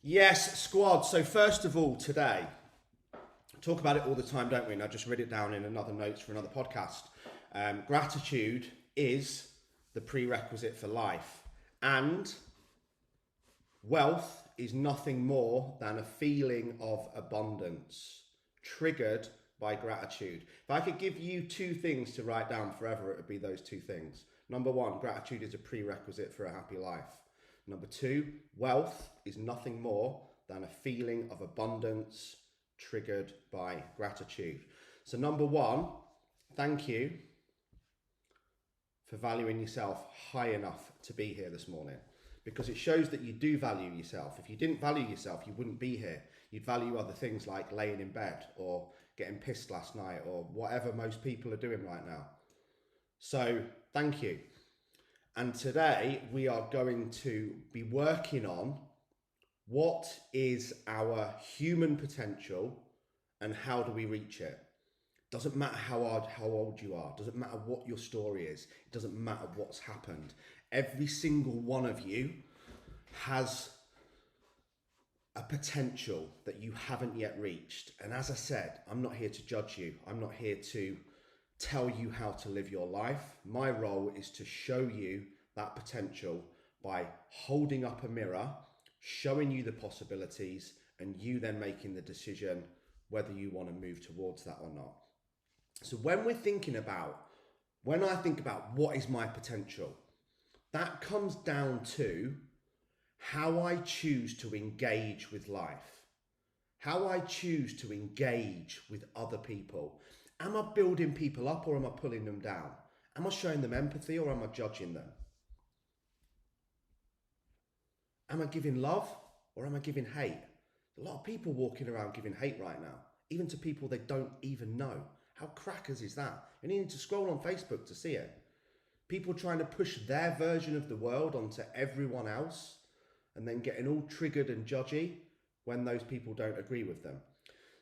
Yes, squad. So first of all, today, talk about it all the time, don't we? And I just read it down in another notes for another podcast. Gratitude is the prerequisite for life, and wealth is nothing more than a feeling of abundance triggered by gratitude. If I could give you two things to write down forever, it would be those two things. Number one, gratitude is a prerequisite for a happy life. Number two, wealth is nothing more than a feeling of abundance triggered by gratitude. So, number one, thank you for valuing yourself high enough to be here this morning, because it shows that you do value yourself. If you didn't value yourself, you wouldn't be here. You'd value other things like laying in bed or getting pissed last night or whatever most people are doing right now. So, thank you. And today we are going to be working on what is our human potential and how do we reach it. Doesn't matter how old you are, doesn't matter what your story is, it doesn't matter what's happened. Every single one of you has a potential that you haven't yet reached. And as I said, I'm not here to judge you. I'm not here to tell you how to live your life. My role is to show you that potential by holding up a mirror, showing you the possibilities, and you then making the decision whether you want to move towards that or not. So when I think about what is my potential, that comes down to how I choose to engage with life, how I choose to engage with other people. Am I building people up or am I pulling them down? Am I showing them empathy or am I judging them? Am I giving love or am I giving hate? There's a lot of people walking around giving hate right now, even to people they don't even know. How crackers is that? You need to scroll on Facebook to see it. People trying to push their version of the world onto everyone else and then getting all triggered and judgy when those people don't agree with them.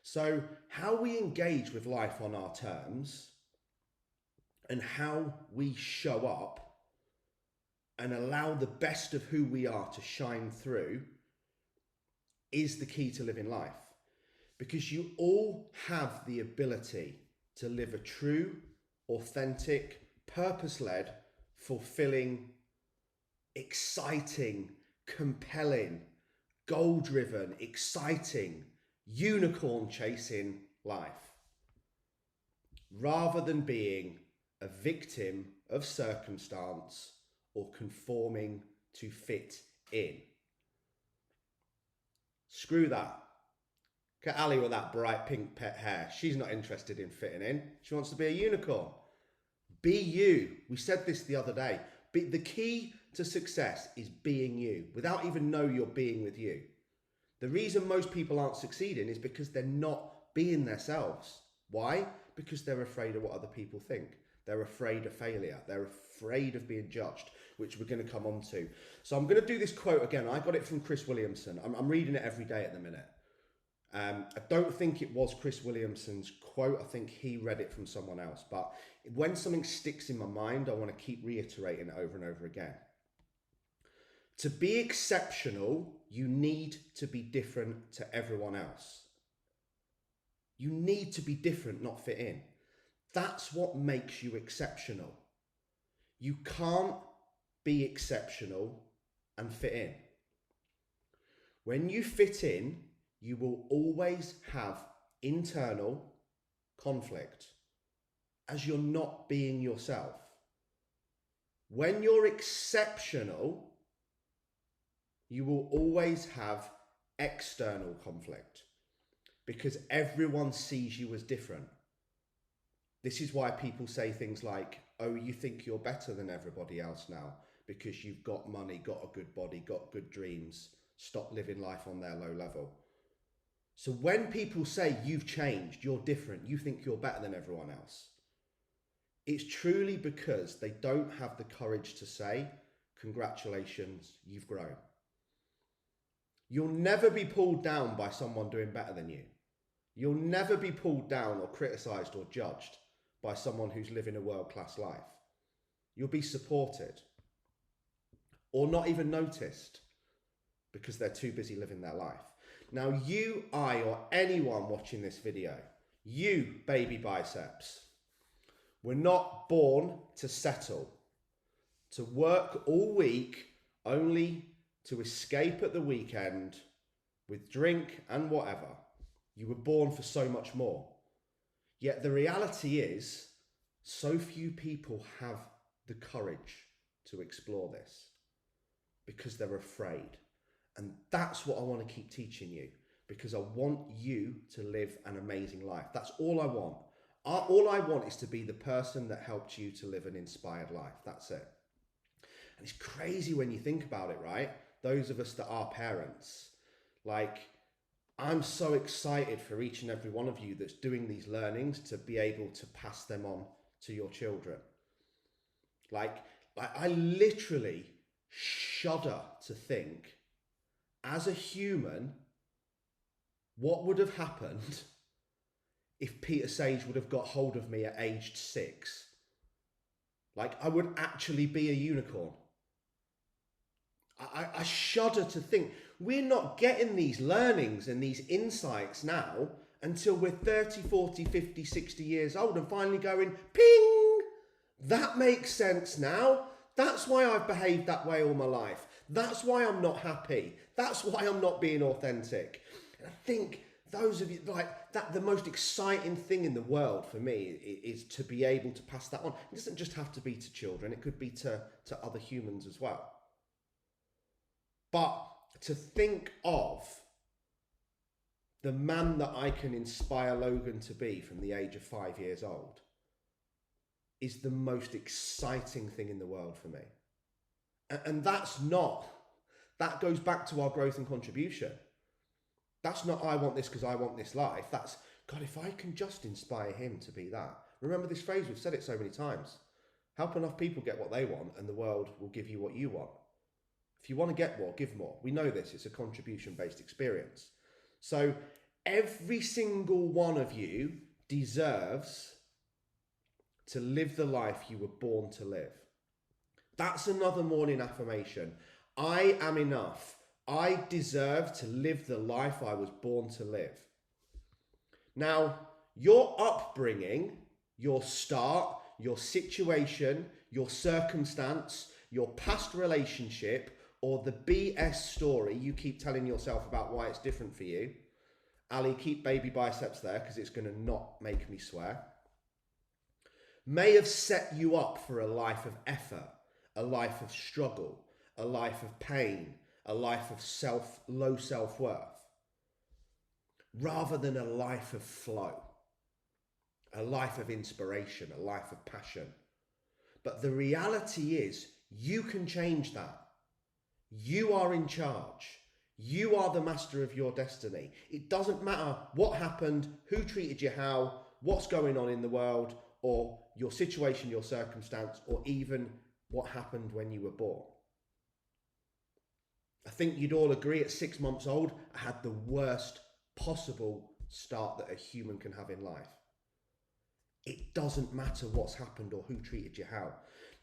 So how we engage with life on our terms and how we show up and allow the best of who we are to shine through is the key to living life. Because you all have the ability to live a true, authentic, purpose-led, fulfilling, exciting, compelling, goal-driven, exciting, unicorn-chasing life, rather than being a victim of circumstance or conforming to fit in. Screw that. Look at Ali with that bright pink pet hair. She's not interested in fitting in. She wants to be a unicorn. Be you. We said this the other day. The key to success is being you, without even know you're being with you. The reason most people aren't succeeding is because they're not being themselves. Why? Because they're afraid of what other people think. They're afraid of failure. They're afraid of being judged, which we're going to come on to. So I'm going to do this quote again. I got it from Chris Williamson. I'm reading it every day at the minute. I don't think it was Chris Williamson's quote. I think he read it from someone else. But when something sticks in my mind, I want to keep reiterating it over and over again. To be exceptional, you need to be different to everyone else. You need to be different, not fit in. That's what makes you exceptional. You can't be exceptional and fit in. When you fit in, you will always have internal conflict as you're not being yourself. When you're exceptional, you will always have external conflict because everyone sees you as different. This is why people say things like, oh, you think you're better than everybody else now because you've got money, got a good body, got good dreams. Stop living life on their low level. So when people say you've changed, you're different, you think you're better than everyone else, it's truly because they don't have the courage to say, congratulations, you've grown. You'll never be pulled down by someone doing better than you. You'll never be pulled down or criticised or judged by someone who's living a world-class life. You'll be supported or not even noticed. because they're too busy living their life. Now, you, I, or anyone watching this video, you, baby biceps, were not born to settle, to work all week only to escape at the weekend with drink and whatever. You were born for so much more. Yet the reality is, so few people have the courage to explore this because they're afraid. And that's what I want to keep teaching you, because I want you to live an amazing life. That's all I want. All I want is to be the person that helped you to live an inspired life. That's it. And it's crazy when you think about it, right? Those of us that are parents, like, I'm so excited for each and every one of you that's doing these learnings to be able to pass them on to your children. Like I literally shudder to think, as a human, what would have happened if Peter Sage would have got hold of me at aged 6? Like, I would actually be a unicorn. I shudder to think we're not getting these learnings and these insights now until we're 30, 40, 50, 60 years old and finally going, ping, that makes sense now. That's why I've behaved that way all my life. That's why I'm not happy. That's why I'm not being authentic. And I think those of you, like, that, the most exciting thing in the world for me is to be able to pass that on. It doesn't just have to be to children. It could be to other humans as well. But to think of the man that I can inspire Logan to be from the age of 5 years old is the most exciting thing in the world for me. And that goes back to our growth and contribution. That's not, I want this because I want this life. That's, God, if I can just inspire him to be that. Remember this phrase, we've said it so many times. Help enough people get what they want and the world will give you what you want. If you want to get more, give more. We know this, it's a contribution-based experience. So every single one of you deserves to live the life you were born to live. That's another morning affirmation. I am enough. I deserve to live the life I was born to live. Now, your upbringing, your start, your situation, your circumstance, your past relationship, or the BS story you keep telling yourself about why it's different for you. Ali, keep baby biceps there because it's going to not make me swear. May have set you up for a life of effort, a life of struggle, a life of pain, a life of low self-worth, rather than a life of flow, a life of inspiration, a life of passion. But the reality is, you can change that. You are in charge. You are the master of your destiny. It doesn't matter what happened, who treated you how, what's going on in the world, or your situation, your circumstance, or even what happened when you were born. I think you'd all agree at 6 months old, I had the worst possible start that a human can have in life. It doesn't matter what's happened or who treated you how.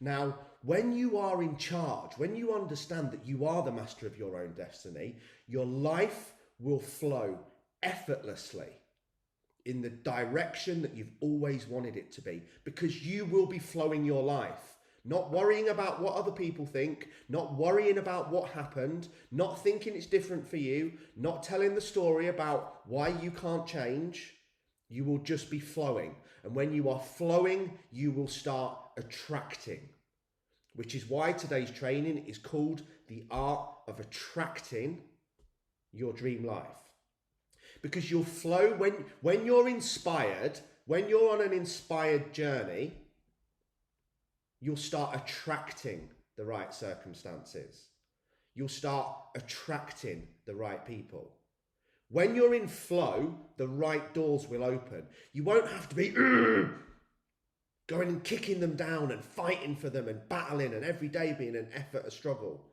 Now, when you are in charge, when you understand that you are the master of your own destiny, your life will flow effortlessly in the direction that you've always wanted it to be, because you will be flowing your life. Not worrying about what other people think, not worrying about what happened, not thinking it's different for you, not telling the story about why you can't change. You will just be flowing. And when you are flowing, you will start attracting, which is why today's training is called the art of attracting your dream life. Because you'll flow when you're inspired, when you're on an inspired journey, you'll start attracting the right circumstances. You'll start attracting the right people. When you're in flow, the right doors will open. You won't have to be going and kicking them down and fighting for them and battling and every day being an effort, a struggle.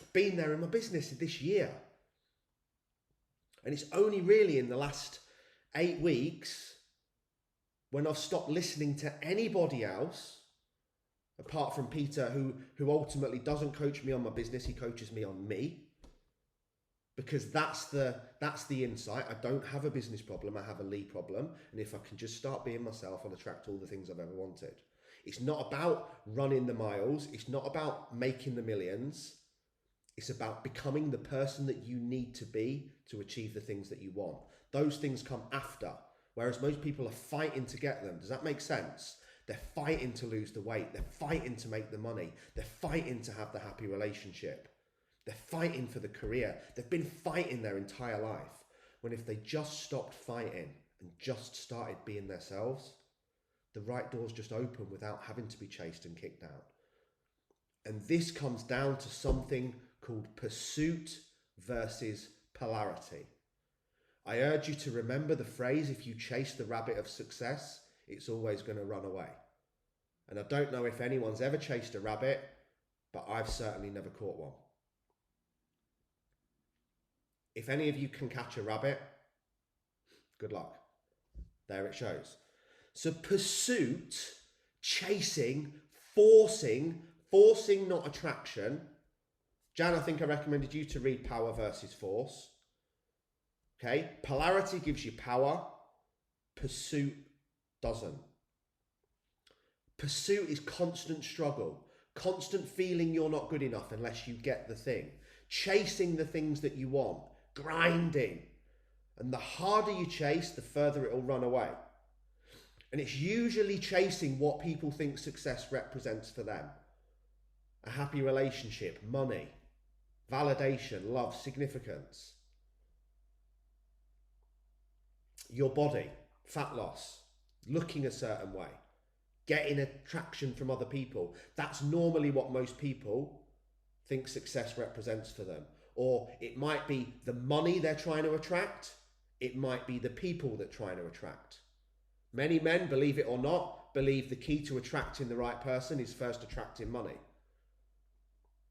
I've been there in my business this year. And it's only really in the last 8 weeks when I've stopped listening to anybody else, apart from Peter, who ultimately doesn't coach me on my business, he coaches me on me. because that's the insight. I don't have a business problem, I have a Lee problem, and if I can just start being myself, I'll attract all the things I've ever wanted. It's not about running the miles, it's not about making the millions, it's about becoming the person that you need to be to achieve the things that you want. Those things come after, whereas most people are fighting to get them. Does that make sense? They're fighting to lose the weight, they're fighting to make the money, they're fighting to have the happy relationship. They're fighting for the career. They've been fighting their entire life. When if they just stopped fighting and just started being themselves, the right doors just open without having to be chased and kicked out. And this comes down to something called pursuit versus polarity. I urge you to remember the phrase, if you chase the rabbit of success, it's always going to run away. And I don't know if anyone's ever chased a rabbit, but I've certainly never caught one. If any of you can catch a rabbit, good luck. There it shows. So pursuit, chasing, forcing not attraction. Jan, I think I recommended you to read Power versus Force. Okay, polarity gives you power, pursuit doesn't. Pursuit is constant struggle, constant feeling you're not good enough unless you get the thing, chasing the things that you want, grinding. And the harder you chase, the further it will run away. And it's usually chasing what people think success represents for them. A happy relationship, money, validation, love, significance. Your body, fat loss, looking a certain way, getting attraction from other people. That's normally what most people think success represents for them. Or it might be the money they're trying to attract. It might be the people they're trying to attract. Many men, believe it or not, believe the key to attracting the right person is first attracting money.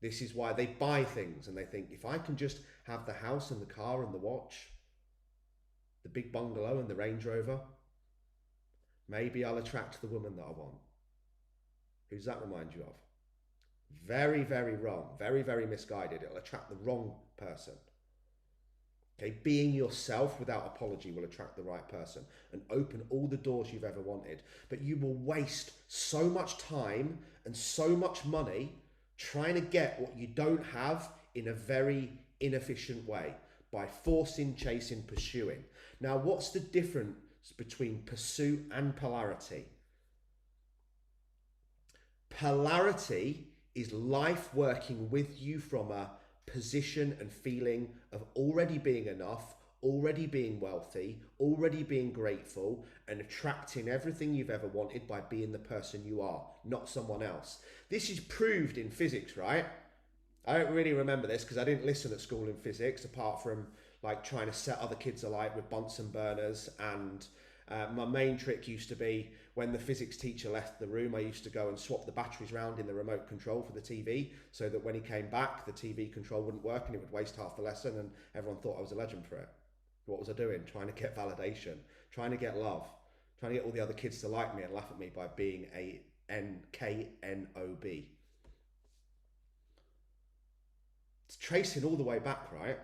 This is why they buy things and they think, if I can just have the house and the car and the watch, the big bungalow and the Range Rover, maybe I'll attract the woman that I want. Who does that remind you of? Very, very wrong. Very, very misguided. It'll attract the wrong person. Okay, being yourself without apology will attract the right person and open all the doors you've ever wanted. But you will waste so much time and so much money trying to get what you don't have in a very inefficient way by forcing, chasing, pursuing. Now, what's the difference between pursuit and polarity? Polarity is life working with you from a position and feeling of already being enough, already being wealthy, already being grateful, and attracting everything you've ever wanted by being the person you are, not someone else. This is proved in physics, right? I don't really remember this because I didn't listen at school in physics, apart from like trying to set other kids alight with Bunsen burners. And my main trick used to be, when the physics teacher left the room, I used to go and swap the batteries around in the remote control for the TV, so that when he came back, the TV control wouldn't work and it would waste half the lesson, and everyone thought I was a legend for it. What was I doing? Trying to get validation, trying to get love, trying to get all the other kids to like me and laugh at me by being a KNOB. It's tracing all the way back, right?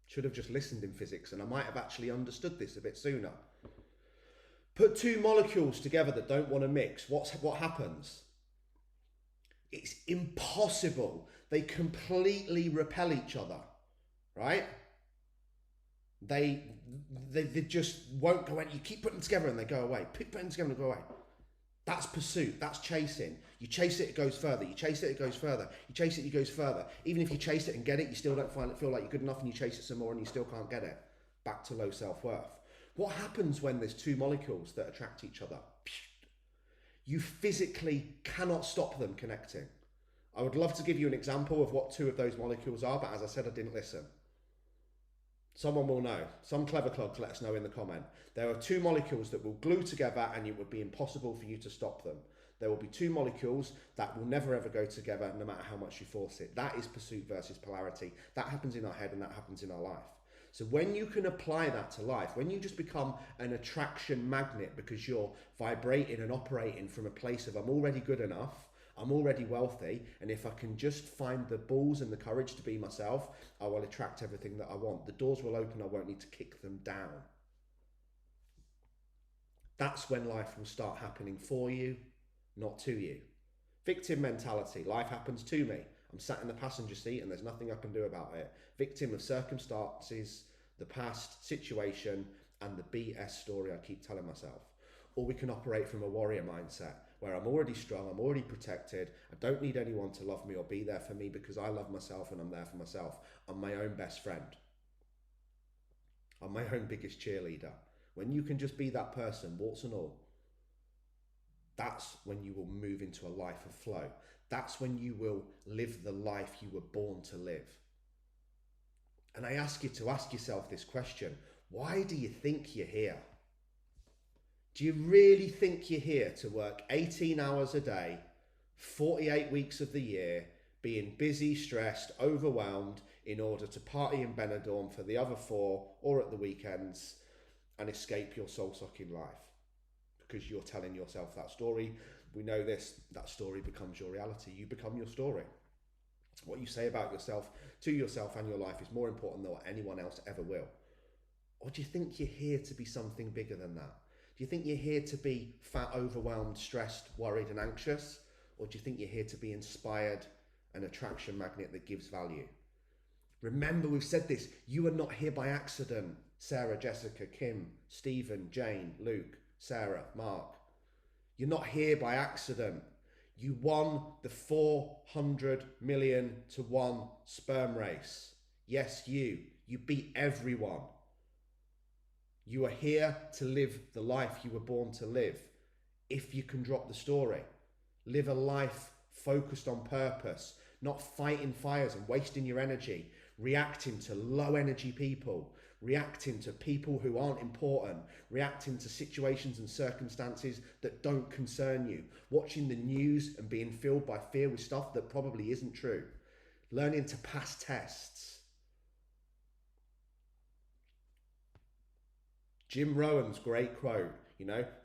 Should have just listened in physics and I might have actually understood this a bit sooner. Put two molecules together that don't want to mix. What happens? It's impossible. They completely repel each other, right? They just won't go in. You keep putting them together and they go away. Keep putting them together and go away. That's pursuit. That's chasing. You chase it, it goes further. You chase it, it goes further. You chase it, it goes further. Even if you chase it and get it, you still don't feel like you're good enough, and you chase it some more and you still can't get it. Back to low self-worth. What happens when there's two molecules that attract each other? You physically cannot stop them connecting. I would love to give you an example of what two of those molecules are, but as I said, I didn't listen. Someone will know. Some clever clogs, let us know in the comment. There are two molecules that will glue together and it would be impossible for you to stop them. There will be two molecules that will never ever go together no matter how much you force it. That is pursuit versus polarity. That happens in our head and that happens in our life. So when you can apply that to life, when you just become an attraction magnet because you're vibrating and operating from a place of I'm already good enough, I'm already wealthy, and if I can just find the balls and the courage to be myself, I will attract everything that I want. The doors will open, I won't need to kick them down. That's when life will start happening for you, not to you. Victim mentality. Life happens to me. I'm sat in the passenger seat and there's nothing I can do about it. Victim of circumstances, the past, situation, and the BS story I keep telling myself. Or we can operate from a warrior mindset where I'm already strong, I'm already protected, I don't need anyone to love me or be there for me because I love myself and I'm there for myself. I'm my own best friend. I'm my own biggest cheerleader. When you can just be that person, warts and all, that's when you will move into a life of flow. That's when you will live the life you were born to live. And I ask you to ask yourself this question: why do you think you're here? Do you really think you're here to work 18 hours a day, 48 weeks of the year, being busy, stressed, overwhelmed in order to party in Benidorm for the other 4 or at the weekends and escape your soul-sucking life? Because you're telling yourself that story. We know this, that story becomes your reality. You become your story. What you say about yourself, to yourself and your life is more important than what anyone else ever will. Or do you think you're here to be something bigger than that? Do you think you're here to be fat, overwhelmed, stressed, worried and anxious? Or do you think you're here to be inspired, an attraction magnet that gives value? Remember, we've said this, you are not here by accident. Sarah, Jessica, Kim, Stephen, Jane, Luke, Sarah, Mark. You're not here by accident. You won the 400 million to 1 sperm race. Yes, you beat everyone. You are here to live the life you were born to live. If you can drop the story, live a life focused on purpose, not fighting fires and wasting your energy, reacting to low energy people, reacting to people who aren't important, reacting to situations and circumstances that don't concern you, watching the news and being filled by fear with stuff that probably isn't true, learning to pass tests. Jim Rohan's great quote,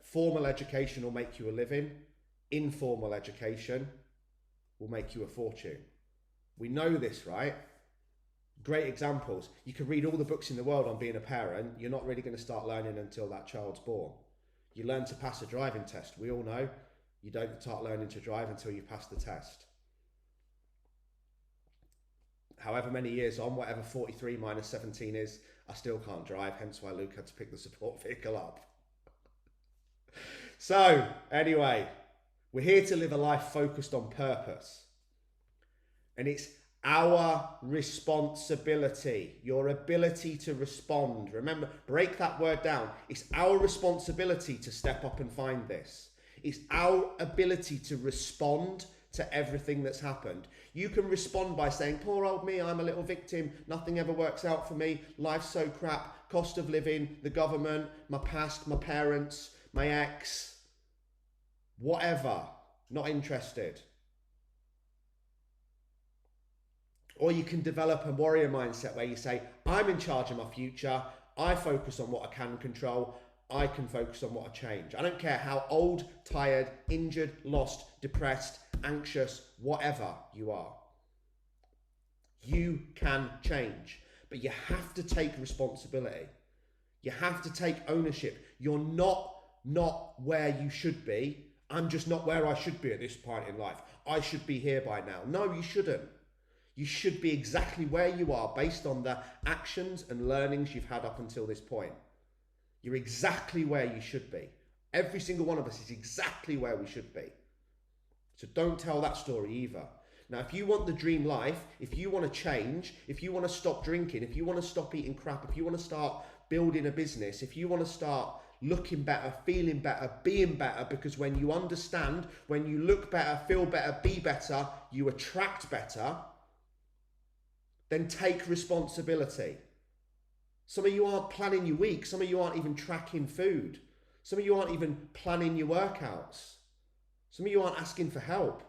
formal education will make you a living, informal education will make you a fortune. We know this, right? Great examples. You can read all the books in the world on being a parent. You're not really going to start learning until that child's born. You learn to pass a driving test. We all know you don't start learning to drive until you pass the test. However many years on, whatever 43 minus 17 is, I still can't drive, hence why Luke had to pick the support vehicle up. So, anyway, we're here to live a life focused on purpose. And it's our responsibility, your ability to respond. Remember, break that word down. It's our responsibility to step up and find this. It's our ability to respond to everything that's happened. You can respond by saying, poor old me, I'm a little victim, nothing ever works out for me, life's so crap, cost of living, the government, my past, my parents, my ex, whatever, not interested. Or you can develop a warrior mindset where you say, I'm in charge of my future, I focus on what I can control, I can focus on what I change. I don't care how old, tired, injured, lost, depressed, anxious, whatever you are. You can change, but you have to take responsibility. You have to take ownership. You're not where you should be. I'm just not where I should be at this point in life. I should be here by now. No, you shouldn't. You should be exactly where you are based on the actions and learnings you've had up until this point. You're exactly where you should be. Every single one of us is exactly where we should be. So don't tell that story either. Now, if you want the dream life, if you want to change, if you want to stop drinking, if you want to stop eating crap, if you want to start building a business, if you want to start looking better, feeling better, being better, because when you understand, when you look better, feel better, be better, you attract better, then take responsibility. Some of you aren't planning your week. Some of you aren't even tracking food. Some of you aren't even planning your workouts. Some of you aren't asking for help.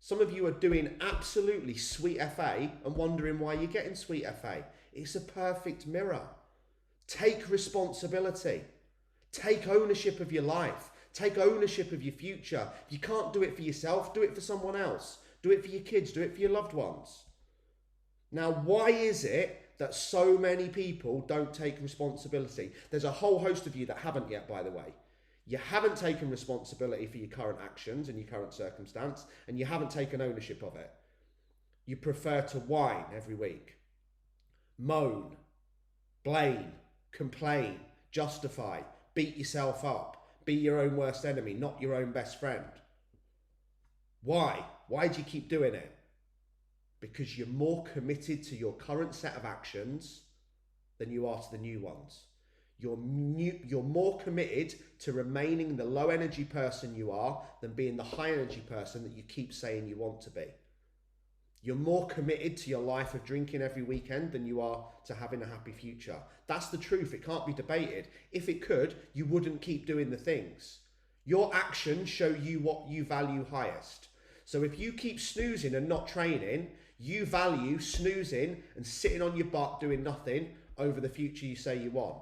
Some of you are doing absolutely sweet FA and wondering why you're getting sweet FA. It's a perfect mirror. Take responsibility. Take ownership of your life. Take ownership of your future. If you can't do it for yourself, do it for someone else. Do it for your kids, do it for your loved ones. Now, why is it that so many people don't take responsibility? There's a whole host of you that haven't yet, by the way. You haven't taken responsibility for your current actions and your current circumstance, and you haven't taken ownership of it. You prefer to whine every week, moan, blame, complain, justify, beat yourself up, be your own worst enemy, not your own best friend. Why? Why do you keep doing it? Because you're more committed to your current set of actions than you are to the new ones. You're more committed to remaining the low energy person you are than being the high energy person that you keep saying you want to be. You're more committed to your life of drinking every weekend than you are to having a happy future. That's the truth. It can't be debated. If it could, you wouldn't keep doing the things. Your actions show you what you value highest. So if you keep snoozing and not training, you value snoozing and sitting on your butt doing nothing over the future you say you want.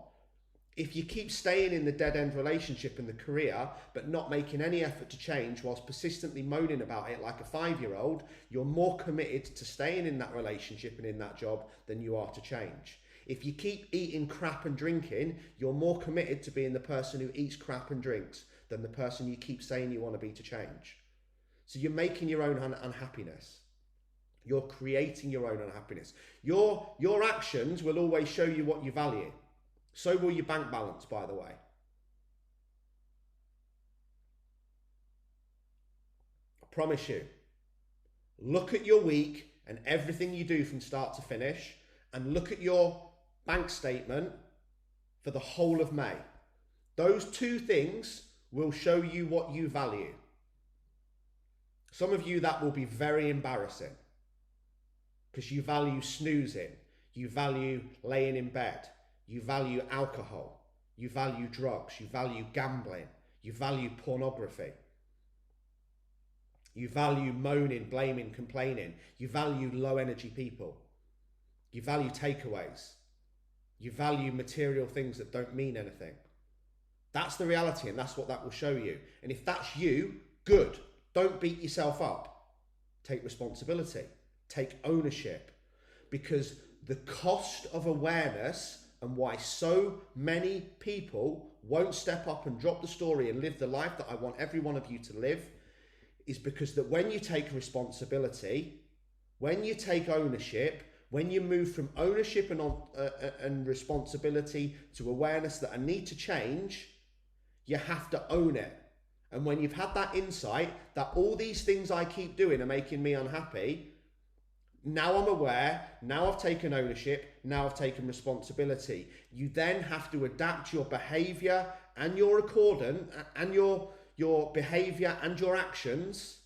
If you keep staying in the dead-end relationship and the career, but not making any effort to change whilst persistently moaning about it like a 5-year-old, you're more committed to staying in that relationship and in that job than you are to change. If you keep eating crap and drinking, you're more committed to being the person who eats crap and drinks than the person you keep saying you want to be to change. So you're making your own unhappiness. You're creating your own unhappiness. Your actions will always show you what you value. So will your bank balance, by the way. I promise you. Look at your week and everything you do from start to finish, and look at your bank statement for the whole of May. Those two things will show you what you value. Some of you, that will be very embarrassing because you value snoozing, you value laying in bed, you value alcohol, you value drugs, you value gambling, you value pornography, you value moaning, blaming, complaining, you value low energy people, you value takeaways, you value material things that don't mean anything. That's the reality, and that's what that will show you. And if that's you, good. Don't beat yourself up. Take responsibility. Take ownership. Because the cost of awareness and why so many people won't step up and drop the story and live the life that I want every one of you to live is because that when you take responsibility, when you take ownership, when you move from ownership and responsibility to awareness that I need to change, you have to own it. And when you've had that insight that all these things I keep doing are making me unhappy, now I'm aware, now I've taken ownership, now I've taken responsibility. You then have to adapt your behavior and your accordance and your behavior and your actions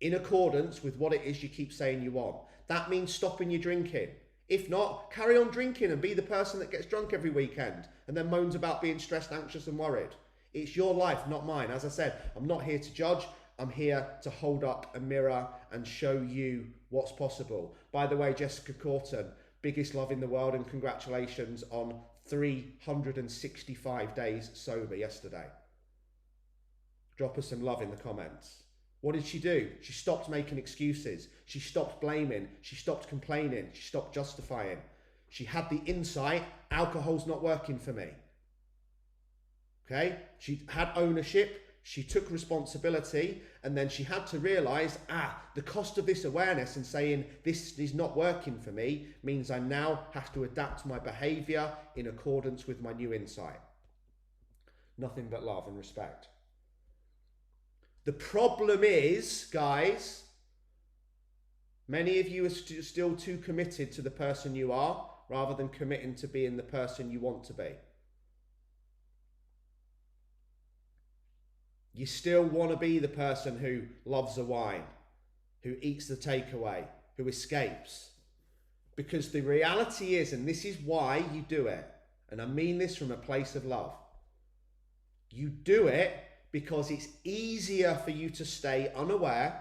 in accordance with what it is you keep saying you want. That means stopping your drinking. If not, carry on drinking and be the person that gets drunk every weekend and then moans about being stressed, anxious and worried. It's your life, not mine. As I said, I'm not here to judge. I'm here to hold up a mirror and show you what's possible. By the way, Jessica Corton, biggest love in the world, and congratulations on 365 days sober yesterday. Drop us some love in the comments. What did she do? She stopped making excuses. She stopped blaming. She stopped complaining. She stopped justifying. She had the insight, alcohol's not working for me. Okay? She had ownership. She took responsibility, and then she had to realize, the cost of this awareness and saying this is not working for me means I now have to adapt my behavior in accordance with my new insight. Nothing but love and respect. The problem is, guys, many of you are still too committed to the person you are rather than committing to being the person you want to be. You still want to be the person who loves a wine, who eats the takeaway, who escapes. Because the reality is, and this is why you do it, and I mean this from a place of love, you do it because it's easier for you to stay unaware,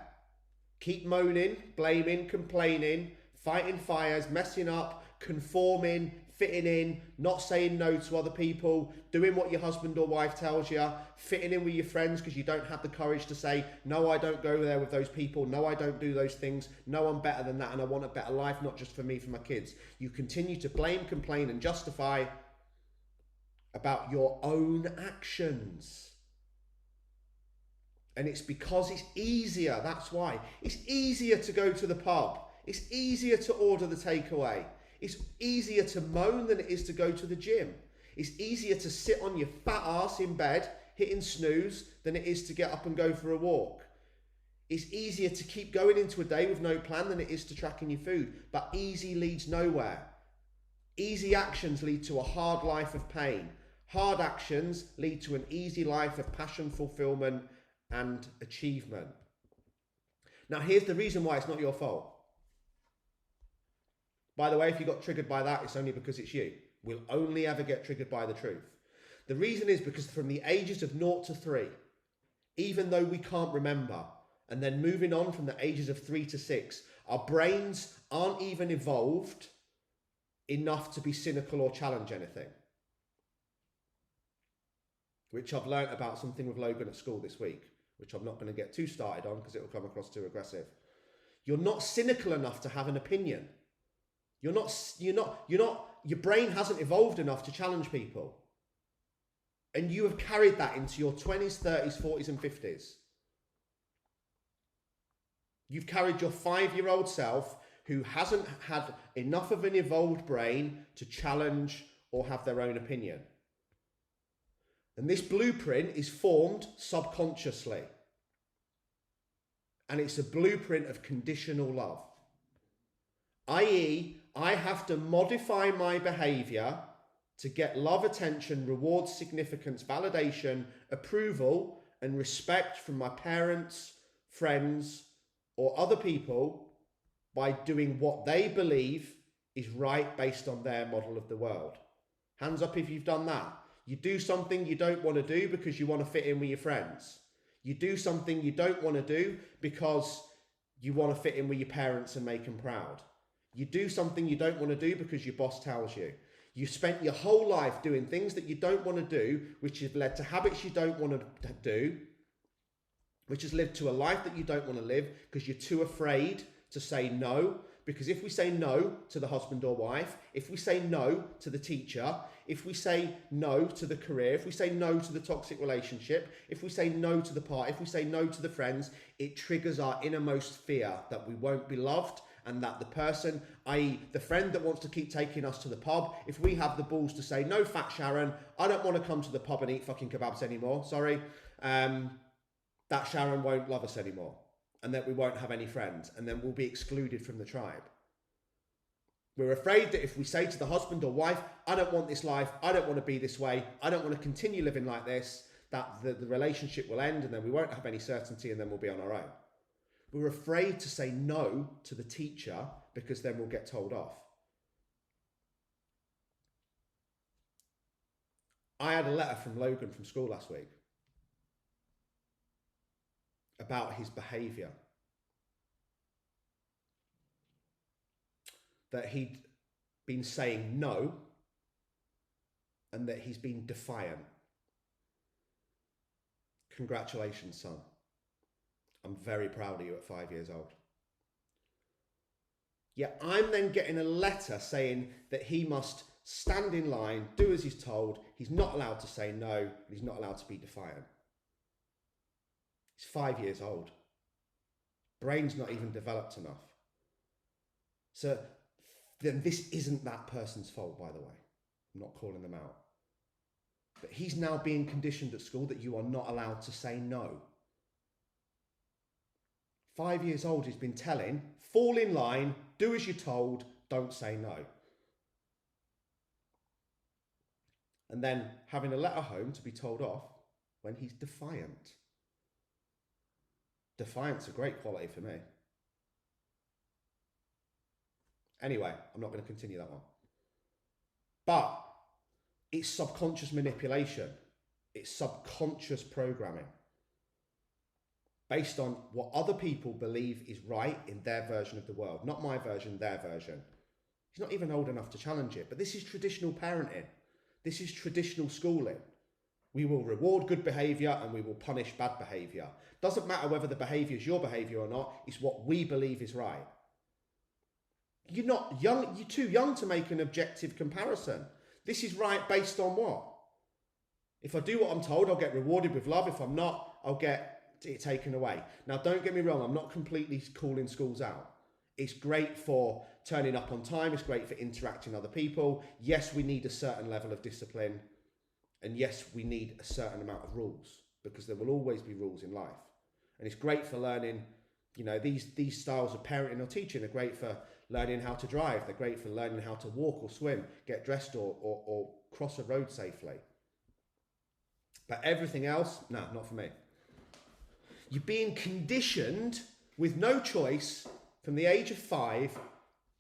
keep moaning, blaming, complaining, fighting fires, messing up, conforming, fitting in, not saying no to other people, doing what your husband or wife tells you, fitting in with your friends because you don't have the courage to say, no, I don't go there with those people, no, I don't do those things, no, I'm better than that and I want a better life, not just for me, for my kids. You continue to blame, complain and justify about your own actions. And it's because it's easier, that's why. It's easier to go to the pub. It's easier to order the takeaway. It's easier to moan than it is to go to the gym. It's easier to sit on your fat ass in bed, hitting snooze, than it is to get up and go for a walk. It's easier to keep going into a day with no plan than it is to tracking your food. But easy leads nowhere. Easy actions lead to a hard life of pain. Hard actions lead to an easy life of passion, fulfillment, and achievement. Now, here's the reason why it's not your fault. By the way, if you got triggered by that, it's only because it's you. We'll only ever get triggered by the truth. The reason is because from the ages of 0 to 3, even though we can't remember, and then moving on from the ages of 3 to 6, our brains aren't even evolved enough to be cynical or challenge anything. Which I've learnt about something with Logan at school this week, which I'm not going to get too started on because it will come across too aggressive. You're not cynical enough to have an opinion. Your brain hasn't evolved enough to challenge people. And you have carried that into your 20s, 30s, 40s and 50s. You've carried your 5-year-old self who hasn't had enough of an evolved brain to challenge or have their own opinion. And this blueprint is formed subconsciously. And it's a blueprint of conditional love. i.e., I have to modify my behavior to get love, attention, reward, significance, validation, approval, and respect from my parents, friends, or other people by doing what they believe is right based on their model of the world. Hands up if you've done that. You do something you don't want to do because you want to fit in with your friends. You do something you don't want to do because you want to fit in with your parents and make them proud. You do something you don't want to do because your boss tells you. You spent your whole life doing things that you don't want to do, which has led to habits you don't want to do, which has led to a life that you don't want to live because you're too afraid to say no. Because if we say no to the husband or wife, if we say no to the teacher, if we say no to the career, if we say no to the toxic relationship, if we say no to the party, if we say no to the friends, it triggers our innermost fear that we won't be loved and that the person, i.e. the friend that wants to keep taking us to the pub, if we have the balls to say, no, fat Sharon, I don't want to come to the pub and eat fucking kebabs anymore, sorry, that Sharon won't love us anymore. And that we won't have any friends, and then we'll be excluded from the tribe. We're afraid that if we say to the husband or wife, I don't want this life, I don't want to be this way, I don't want to continue living like this, that the relationship will end and then we won't have any certainty and then we'll be on our own. We're afraid to say no to the teacher because then we'll get told off. I had a letter from Logan from school last week about his behaviour. That he'd been saying no and that he's been defiant. Congratulations, son. I'm very proud of you at 5 years old. Yeah, I'm then getting a letter saying that he must stand in line, do as he's told, he's not allowed to say no, and he's not allowed to be defiant. He's 5 years old. Brain's not even developed enough. So then this isn't that person's fault, by the way. I'm not calling them out. But he's now being conditioned at school that you are not allowed to say no. 5 years old, he's been telling, fall in line, do as you're told, don't say no. And then having a letter home to be told off when he's defiant. Defiant's a great quality for me. Anyway, I'm not going to continue that one. But it's subconscious manipulation. It's subconscious programming. Based on what other people believe is right in their version of the world. Not my version, their version. He's not even old enough to challenge it. But this is traditional parenting. This is traditional schooling. We will reward good behaviour and we will punish bad behaviour. Doesn't matter whether the behaviour is your behaviour or not. It's what we believe is right. You're not young. You're too young to make an objective comparison. This is right based on what? If I do what I'm told, I'll get rewarded with love. If I'm not, I'll get it taken away. Now, don't get me wrong. I'm not completely calling schools out. It's great for turning up on time. It's great for interacting with other people. Yes, we need a certain level of discipline. And yes, we need a certain amount of rules, because there will always be rules in life. And it's great for learning, you know, these styles of parenting or teaching are great for learning how to drive. They're great for learning how to walk or swim, get dressed or cross a road safely. But everything else, no, not for me. You're being conditioned with no choice from the age of 5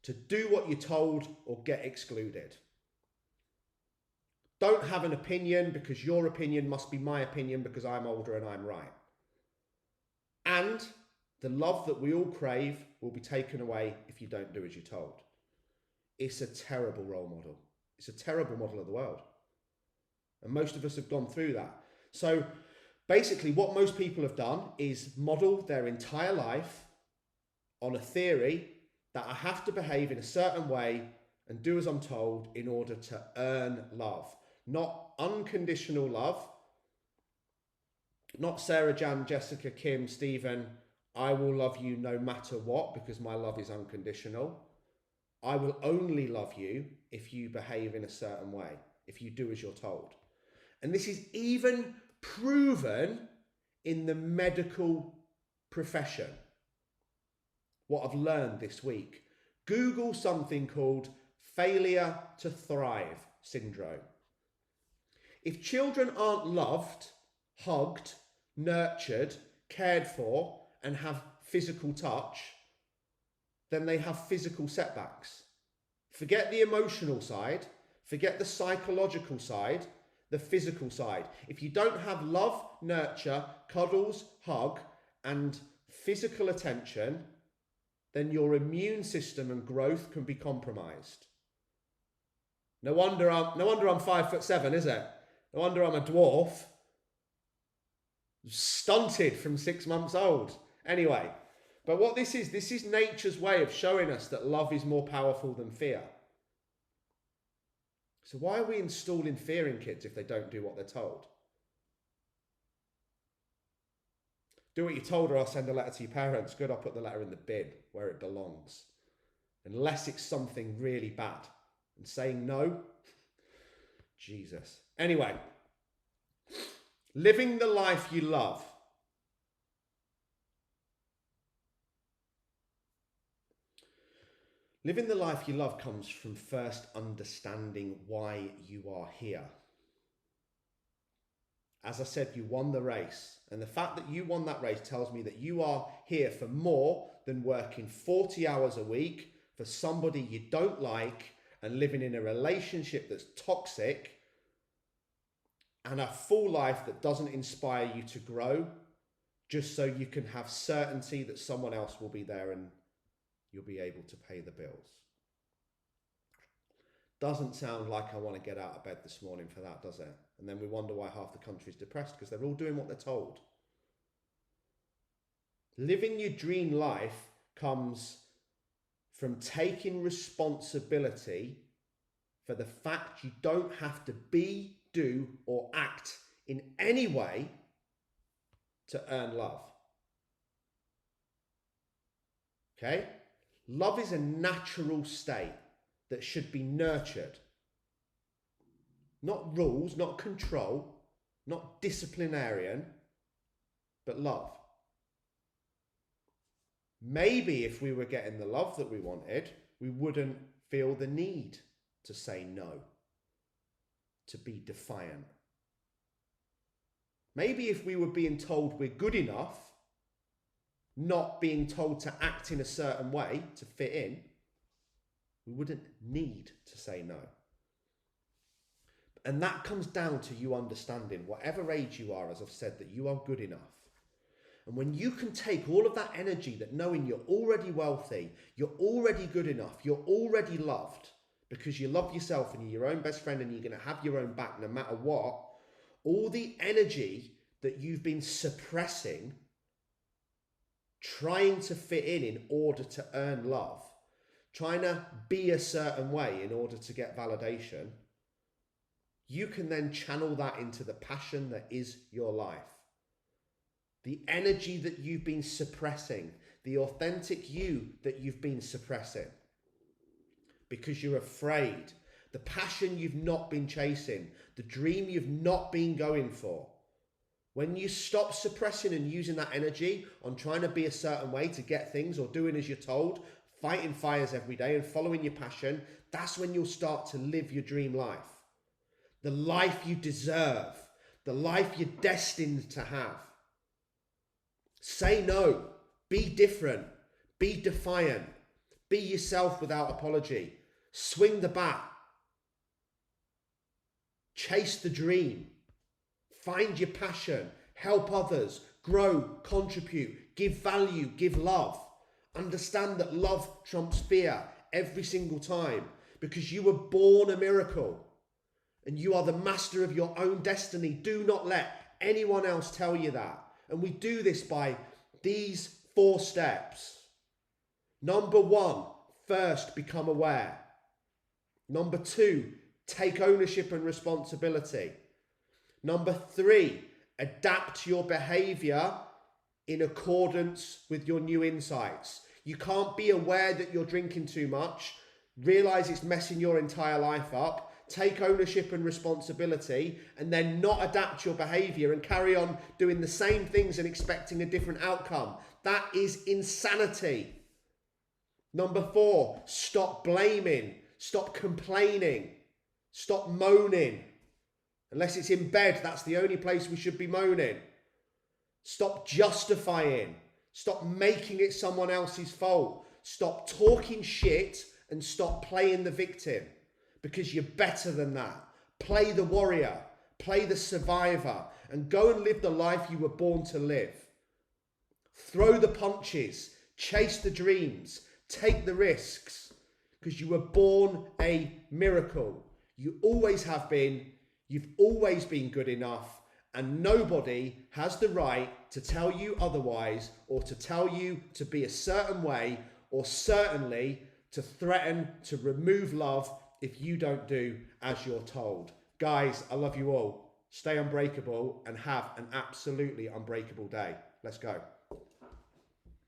to do what you're told or get excluded. Don't have an opinion because your opinion must be my opinion because I'm older and I'm right. And the love that we all crave will be taken away if you don't do as you're told. It's a terrible role model. It's a terrible model of the world. And most of us have gone through that. So basically what most people have done is model their entire life on a theory that I have to behave in a certain way and do as I'm told in order to earn love. Not unconditional love. Not Sarah, Jan, Jessica, Kim, Stephen, I will love you no matter what because my love is unconditional. I will only love you if you behave in a certain way, if you do as you're told. And this is even proven in the medical profession. What I've learned this week. Google something called failure to thrive syndrome. If children aren't loved, hugged, nurtured, cared for, and have physical touch, then they have physical setbacks. Forget the emotional side, forget the psychological side, the physical side. If you don't have love, nurture, cuddles, hug, and physical attention, then your immune system and growth can be compromised. No wonder I'm 5'7", is it? No wonder I'm a dwarf. Stunted from 6 months old. Anyway, but what this is nature's way of showing us that love is more powerful than fear. So why are we installing fear in kids if they don't do what they're told? Do what you're told or I'll send a letter to your parents. Good, I'll put the letter in the bin where it belongs. Unless it's something really bad. And saying no, Jesus. Anyway, living the life you love. Living the life you love comes from first understanding why you are here. As I said, you won the race. And the fact that you won that race tells me that you are here for more than working 40 hours a week for somebody you don't like and living in a relationship that's toxic and a full life that doesn't inspire you to grow just so you can have certainty that someone else will be there and you'll be able to pay the bills. Doesn't sound like I want to get out of bed this morning for that, does it? And then we wonder why half the country's depressed because they're all doing what they're told. Living your dream life comes from taking responsibility for the fact you don't have to be, do, or act in any way to earn love. Okay? Love is a natural state that should be nurtured. Not rules, not control, not disciplinarian, but love. Maybe if we were getting the love that we wanted, we wouldn't feel the need to say no, to be defiant. Maybe if we were being told we're good enough, not being told to act in a certain way to fit in, we wouldn't need to say no. And that comes down to you understanding, whatever age you are, as I've said, that you are good enough. And when you can take all of that energy, that knowing you're already wealthy, you're already good enough, you're already loved, because you love yourself and you're your own best friend and you're going to have your own back no matter what, all the energy that you've been suppressing, trying to fit in order to earn love, trying to be a certain way in order to get validation, you can then channel that into the passion that is your life. The energy that you've been suppressing, the authentic you that you've been suppressing because you're afraid, the passion you've not been chasing, the dream you've not been going for. When you stop suppressing and using that energy on trying to be a certain way to get things or doing as you're told, fighting fires every day and following your passion, that's when you'll start to live your dream life. The life you deserve, the life you're destined to have. Say no, be different, be defiant, be yourself without apology, swing the bat, chase the dream, find your passion, help others, grow, contribute, give value, give love. Understand that love trumps fear every single time, because you were born a miracle and you are the master of your own destiny. Do not let anyone else tell you that. And we do this by these 4 steps. Number 1, first become aware. Number 2, take ownership and responsibility. Number 3, adapt your behavior in accordance with your new insights. You can't be aware that you're drinking too much, realize it's messing your entire life up, take ownership and responsibility, and then not adapt your behavior and carry on doing the same things and expecting a different outcome. That is insanity. Number 4, stop blaming, stop complaining, stop moaning. Unless it's in bed, that's the only place we should be moaning. Stop justifying, stop making it someone else's fault, stop talking shit and stop playing the victim. Because you're better than that. Play the warrior, play the survivor, and go and live the life you were born to live. Throw the punches, chase the dreams, take the risks, because you were born a miracle. You always have been, you've always been good enough, and nobody has the right to tell you otherwise, or to tell you to be a certain way, or certainly to threaten to remove love if you don't do as you're told. Guys, I love you all. Stay unbreakable and have an absolutely unbreakable day. Let's go.